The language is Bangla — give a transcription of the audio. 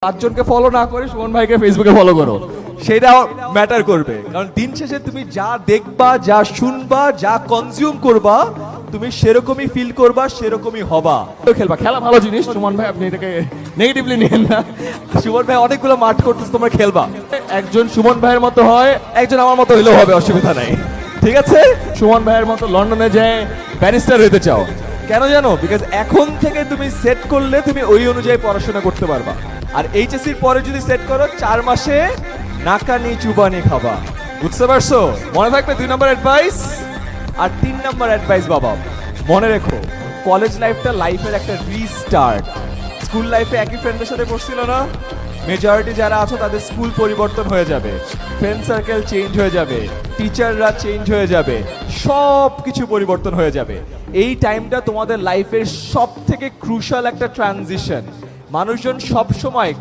পাঁচজনকে ফলো না করে সুমন ভাইকে ফেসবুকে ফলো করো, সেটা ম্যাটার করবে। কারণ দিন শেষে তুমি যা দেখবা, যা শুনবা, যা কনজিউম করবা, তুমি সেরকমই ফিল করবা, সেরকমই হবা। খেলবা, খেলা ভালো জিনিস সুমন ভাই, আপনি এটাকে নেগেটিভলি নিয়েন না। সুমন ভাই অনেকগুলো মাঠ করতেছে, তোমরা খেলবা। একজন সুমন ভাইয়ের মতো হয়, একজন আমার মতো হইলেও হবে, অসুবিধা নাই, ঠিক আছে? সুমন ভাইয়ের মতো লন্ডনে যায় ব্যারিস্টার হতে চাও, কেন জানো? বিকজ এখন থেকে তুমি সেট করলে তুমি ওই অনুযায়ী পড়াশোনা করতে পারবা। আর এইচএসসির পরে যদি সেট করো 4 মাসে নাকানি চুবানি খাবা, বুঝতে পারছো? মনে থাকবে 2 নম্বর অ্যাডভাইস। আর 3 নম্বর অ্যাডভাইস বাবা, মনে রেখো কলেজ লাইফটা লাইফের একটা রিস্টার্ট। স্কুল লাইফে একই ফ্রেন্ডের সাথে পড়ছিল না, মেজরিটি যারা আছো তাদের স্কুল পরিবর্তন হয়ে যাবে, ফ্রেন্ড সার্কেল চেঞ্জ হয়ে যাবে, টিচাররা চেঞ্জ হয়ে যাবে, সব কিছু পরিবর্তন হয়ে যাবে। এই টাইমটা তোমাদের লাইফের সব থেকে ক্রুশাল একটা ট্রানজিশন। মানুষজন সব সময়